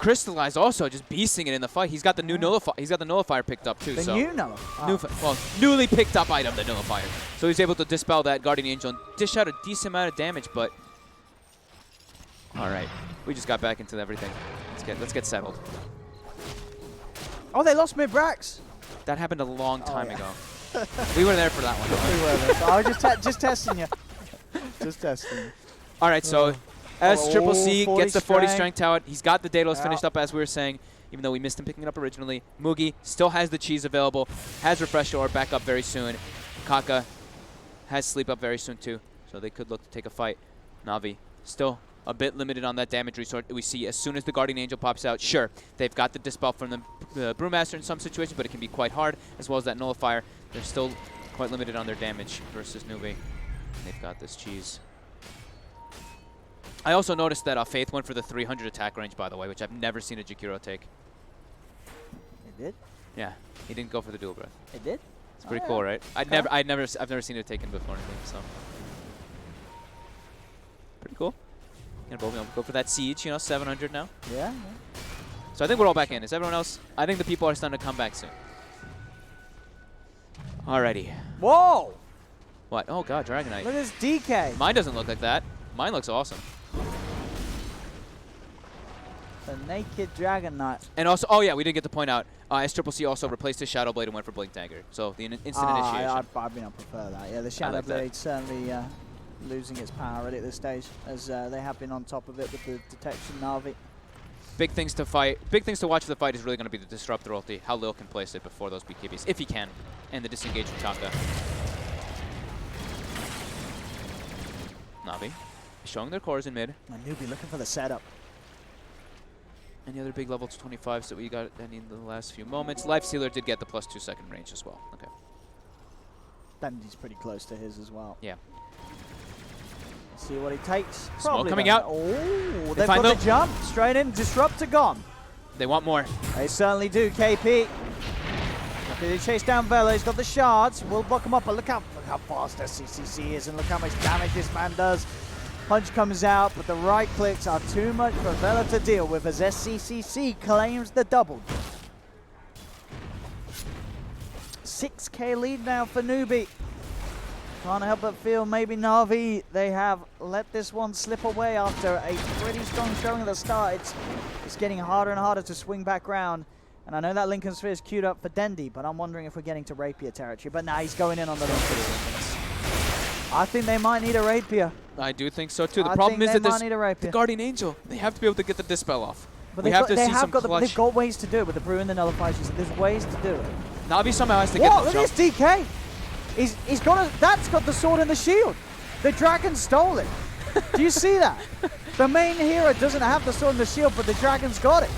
Crystallize also just beasting it in the fight. He's got the new nullifier. He's got the nullifier picked up too. The new nullifier. Well, newly picked up item, the nullifier. So he's able to dispel that Guardian Angel and dish out a decent amount of damage. But all right, we just got back into everything. Let's get settled. Oh, they lost mid-Brax. That happened a long time ago. We were there for that one. We were there. I was just testing you. Just testing you. All right, so as Triple C gets the 40 strength out, he's got the Daedalus finished up, as we were saying, even though we missed him picking it up originally. Mugi still has the cheese available, has Refresh Orb back up very soon. Kaka has Sleep up very soon too, so they could look to take a fight. Na'Vi still a bit limited on that damage resource. We see as soon as the Guardian Angel pops out, sure, they've got the Dispel from the Brewmaster in some situations, but it can be quite hard, as well as that Nullifier. They're still quite limited on their damage versus Newbee. They've got this cheese. I also noticed that Faith went for the 300 attack range, by the way, which I've never seen a Jakiro take. It did? Yeah, he didn't go for the dual breath. It did? It's pretty cool, right? I've never seen it taken before, so pretty cool. Go for that siege, 700 now. Yeah. So I think we're all back in. Is everyone else? I think the people are starting to come back soon. Alrighty. Whoa! What? Oh god, Dragonite. Look at this DK. Mine doesn't look like that. Mine looks awesome. The naked Dragonite. And also, oh yeah, we didn't get to point out, SCCC also replaced his Shadow Blade and went for Blink Dagger. So the instant initiation. I prefer that. Yeah, the Shadow Blade certainly losing its power already at this stage, as they have been on top of it with the detection Na'Vi. Big things to fight. Big things to watch for the fight is really going to be the Disruptor ulti, how Lil can place it before those BKBs, if he can, and the disengage from Taka. Na'Vi showing their cores in mid. My Newbee looking for the setup. Any other big level 25s that we got in the last few moments? Life Sealer did get the +2 second range as well. Okay. Dandy's pretty close to his as well. Yeah. Let's see what he takes. Smoke coming out. Oh, they've got the jump. Straight in. Disruptor gone. They want more. They certainly do, KP. After they chase down Vela, he's got the shards. We'll block him up, but look how fast SCCC is and look how much damage this man does. Punch comes out, but the right clicks are too much for Vela to deal with as SCCC claims the double. 6K lead now for Newbee. Can't help but feel maybe Na'Vi, they have let this one slip away after a pretty strong showing at the start. It's getting harder and harder to swing back round. And I know that Lincoln Sphere is queued up for Dendy, but I'm wondering if we're getting to Rapier territory. But now he's going in on the Lincoln. I think they might need a Rapier. I do think so too. The problem is that the Guardian Angel, they have to be able to get the Dispel off. But they've got ways to do it with the Brew and the Nullifiers. There's ways to do it. Na'Vi somehow has to get the jump. Look at this DK. That's got the sword and the shield. The dragon stole it. Do you see that? The main hero doesn't have the sword and the shield, but the dragon's got it.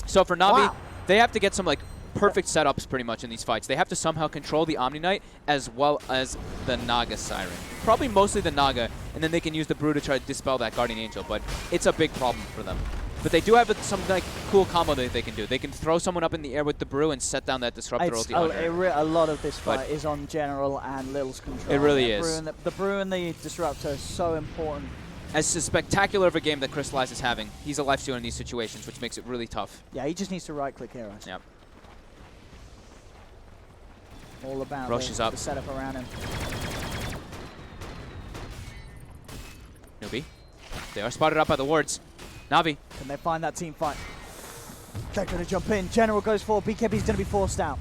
So for Na'Vi, they have to get some perfect setups pretty much in these fights. They have to somehow control the Omni Knight as well as the Naga Siren. Probably mostly the Naga, and then they can use the Brew to try to dispel that Guardian Angel, but it's a big problem for them. But they do have some cool combo that they can do. They can throw someone up in the air with the Brew and set down that Disruptor ulti. A lot of this fight is on General and Lil's control. It really is. The Brew and the Disruptor is so important. As spectacular of a game that Crystallize is having, he's a lifestealer in these situations, which makes it really tough. Yeah, he just needs to right-click heroes. Yep. All about the setup around him. Newbee. They are spotted up by the wards. Na'Vi. Can they find that team fight? They're going to jump in. General goes forward. BKB's going to be forced out.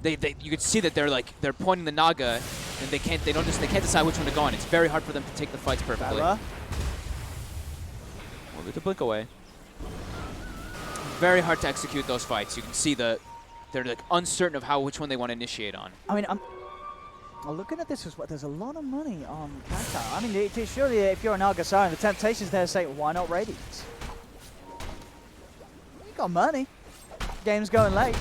You can see that they're pointing the Naga, and they can't decide which one to go on. It's very hard for them to take the fights perfectly. Bella. Well, to blink away. Very hard to execute those fights. You can see they're uncertain of which one they want to initiate on. I mean, I'm looking at this as well. There's a lot of money on Kaka. I mean, surely if you're an Naga Siren, the temptation's there to say, why not Radiance? You got money. Game's going late.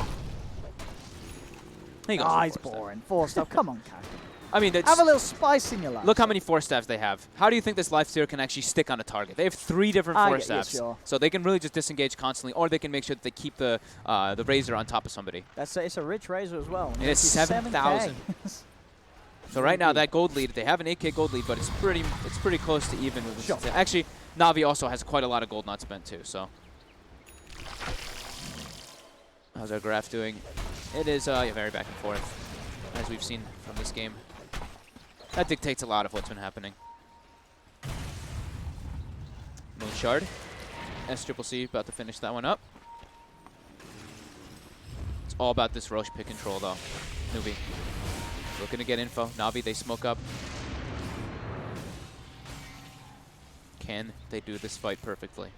He's boring. 4-star. Come on, Kaka. I mean, have a little spice in your life. Look how many 4-stabs they have. How do you think this Lifestealer can actually stick on a target? They have 3 different 4-stabs. Sure. So they can really just disengage constantly, or they can make sure that they keep the Razor on top of somebody. It's a rich Razor as well. And it's 7,000. So right now, that gold lead, they have an 8K gold lead, but it's pretty close to even with sure. Actually, Na'Vi also has quite a lot of gold not spent too, so. How's our graph doing? It is yeah, very back and forth, as we've seen from this game. That dictates a lot of what's been happening. Moonshard. SCCC about to finish that one up. It's all about this Roche pick control, though. Newbee looking to get info. Navi, they smoke up. Can they do this fight perfectly?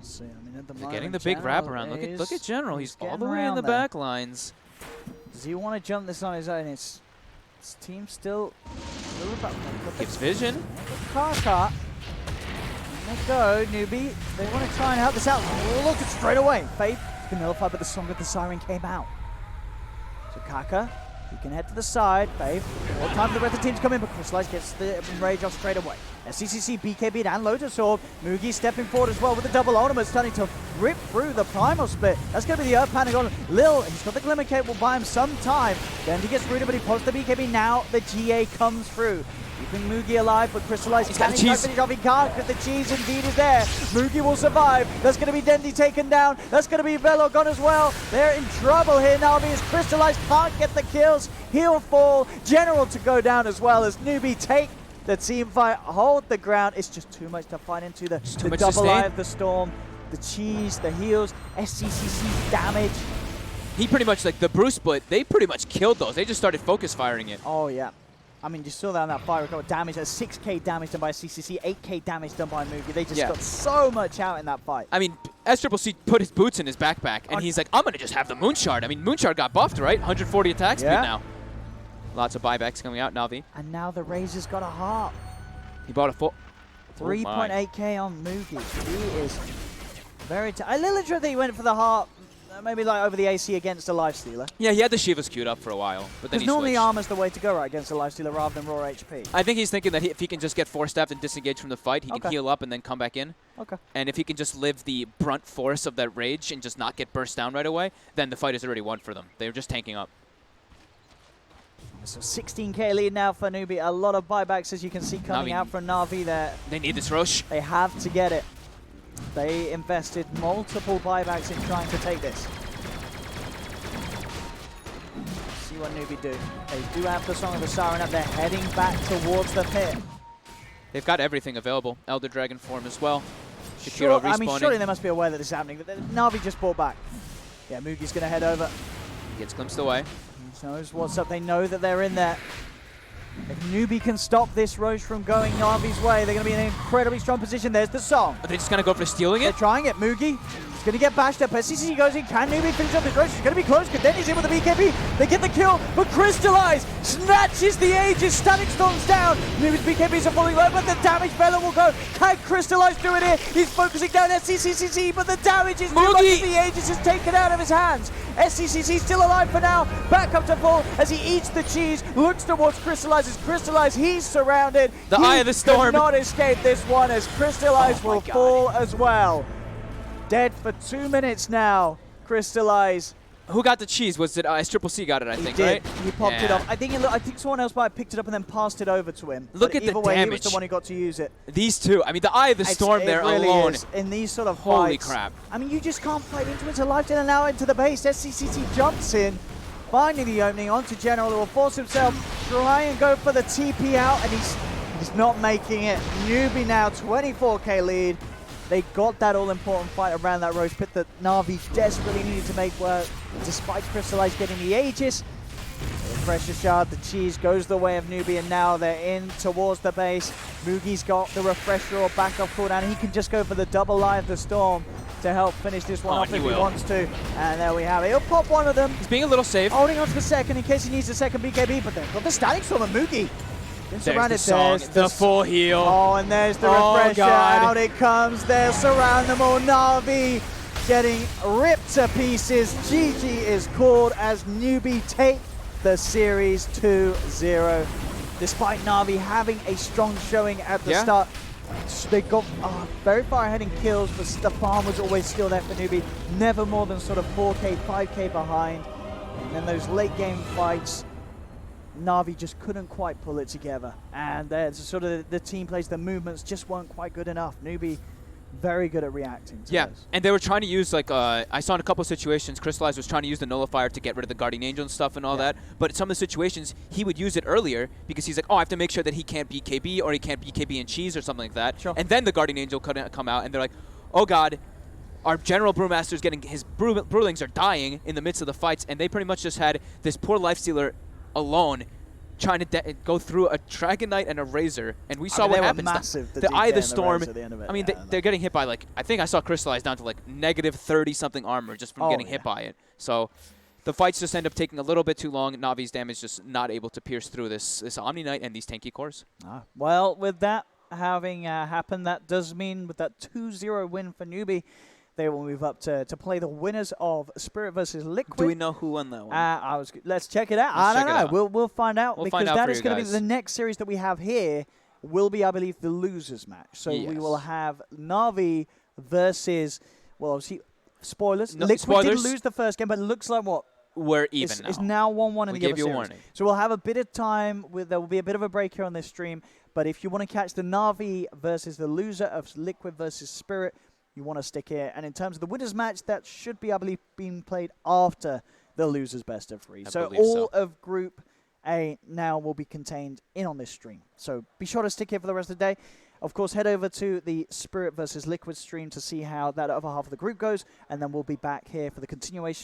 See, I mean, at the They're getting the big wraparound. Look at General. He's all the way in the back lines. Does he want to jump this on his own? His team still a little bit. Gives vision. Kaka. Let go, Newbee. They want to try and help this out. Oh, look, it's straight away. Faith can nullify, but the song of the siren came out. So Kaka, he can head to the side. Faith, all time for the rest of the team to come in, but Crystallize gets the rage off straight away. SCCC, BKB, and Lotus Orb. Mugi stepping forward as well with the double ultimate, starting to rip through the Primal Split. That's going to be the Earth Panic on Lil. He's got the Glimmer Cape, will buy him some time. Then he gets rooted, but he posts the BKB. Now the GA comes through. Keeping Mugi alive, but Crystallize can he finish off? He can't, because the cheese indeed is there. Mugi will survive. That's going to be Dendi taken down. That's going to be Velo gone as well. They're in trouble here now because Crystallize can't get the kills. He'll fall. General to go down as well as Newbee take the team fight, hold the ground. It's just too much to fight into. The double eye of the storm, the cheese, the heals, SCCC's damage. He pretty much, like the Bruce split, they pretty much killed those. They just started focus firing it. Oh, yeah. I mean, you saw that on that fire recover damage. That's 6k damage done by CCC, 8k damage done by Mugi. They just got so much out in that fight. I mean, SCCC put his boots in his backpack, and he's like, I'm going to just have the Moonshard. I mean, Moonshard got buffed, right? 140 attack speed now. Lots of buybacks coming out, Navi. And now the Razor's got a heart. He bought a full... 3.8k on Mugi. He is very... I literally think he went for the heart, maybe like over the AC against a Lifestealer. Yeah, he had the Shivas queued up for a while, but then he normally switched. armor's the way to go, right, against a Lifestealer rather than raw HP. I think he's thinking that if he can just get force-stabbed and disengage from the fight, he can heal up and then come back in. Okay. And if he can just live the brunt force of that rage and just not get burst down right away, then the fight is already won for them. They're just tanking up. So 16k lead now for Newbee. A lot of buybacks, as you can see, coming out from Na'Vi there. They need this Roche. They have to get it. They invested multiple buybacks in trying to take this. See what Newbee do. They do have the Song of the Siren up. They're heading back towards the pit. They've got everything available. Elder Dragon form as well. Sure, I mean, surely they must be aware that this is happening. Na'Vi just bought back. Yeah, Mugi's going to head over. He gets glimpsed away. He knows what's up. They know that they're in there. If Newbee can stop this Roche from going Na'Vi's way, they're going to be in an incredibly strong position. There's the song. Are they just going to go for stealing it? They're trying it. Mugi is going to get bashed up. SCCC goes in. Can Newbee finish up this Roche? He's going to be close. Then he's in with the BKB. They get the kill, but Crystallize snatches the Aegis. Static Storm's down. Newbee's BKBs are falling low, but the damage Vela will go. Can Crystallize do it here? He's focusing down SCCC, but the damage is too much as the Aegis is taken out of his hands. SCCC still alive for now. Back up to full as he eats the cheese. Looks towards Crystallize. As Crystallize, he's surrounded. The Eye of the Storm. He cannot escape this one as Crystallize will fall as well. Dead for 2 minutes now. Crystallize. Who got the cheese? Was it SCCC got it, I think, right? He popped it off. I think someone else might have picked it up and then passed it over to him. Look at the way, damage. He was the one who got to use it. These two. I mean, the Eye of the Storm there really alone. Is. In these sort of Holy fights. crap. I mean, you just can't fight into it. It's a lifesteal and now into the base. SCCC jumps in, finding the opening onto General, who will force himself, try and go for the TP out, and he's not making it. Newbee now 24k lead. They got that all-important fight around that Roche pit that Na'Vi desperately needed to make work, despite Crystallize getting the Aegis. The Pressure Shard, the cheese goes the way of Newbee, and now they're in towards the base. Mugi's got the Refresher or backup cooldown. He can just go for the double Eye of the Storm to help finish this one off if he wants to. And there we have it. He'll pop one of them. He's being a little safe. Holding on to the second in case he needs a second BKB, but they've got the Static Storm of Mugi. There's the song, the full heal. Oh, and there's the Refresher. Out it comes. They'll surround them all. Na'Vi getting ripped to pieces. GG is called as Newbee take the series 2-0. Despite Na'Vi having a strong showing at the start, they got very far ahead in kills, but the farm was always still there for Newbee. Never more than sort of 4k, 5k behind. And then those late game fights, Na'Vi just couldn't quite pull it together. And sort of the team plays, the movements just weren't quite good enough. Newbee, very good at reacting to this. And they were trying to use, like, I saw in a couple of situations, Crystallize was trying to use the Nullifier to get rid of the Guardian Angel and stuff and all that. But in some of the situations, he would use it earlier because he's like, oh, I have to make sure that he can't beat KB or he can't beat KB and Cheese or something like that. Sure. And then the Guardian Angel couldn't come out, and they're like, oh, God, our General Brewmaster's getting, his Brewlings are dying in the midst of the fights, and they pretty much just had this poor Lifestealer alone trying to go through a Dragon Knight and a Razor, and we saw what happens. Massive, the Eye of the Storm, the I mean, they're getting hit by, like, I think I saw Crystallize down to, like, negative 30-something armor just from getting hit by it. So the fights just end up taking a little bit too long. Navi's damage just not able to pierce through this Omni Knight and these tanky cores. Well, with that having happened, that does mean with that 2-0 win for Newbee, they will move up to play the winners of Spirit versus Liquid. Do we know who won that one? Let's check it out. I don't know. We'll find out, because that is going to be the next series that we have here. Will be, I believe, the losers match. So we will have Na'Vi versus, well, obviously, spoilers. Liquid did lose the first game, but it looks like what? We're even now. It's now 1-1 in the other series. We gave you a warning. So we'll have a bit of time. There will be a bit of a break here on this stream. But if you want to catch the Na'Vi versus the loser of Liquid versus Spirit, you want to stick here. And in terms of the winners match, that should be, I believe, being played after the losers best of 3. So all of Group A now will be contained in on this stream. So be sure to stick here for the rest of the day. Of course, head over to the Spirit versus Liquid stream to see how that other half of the group goes. And then we'll be back here for the continuation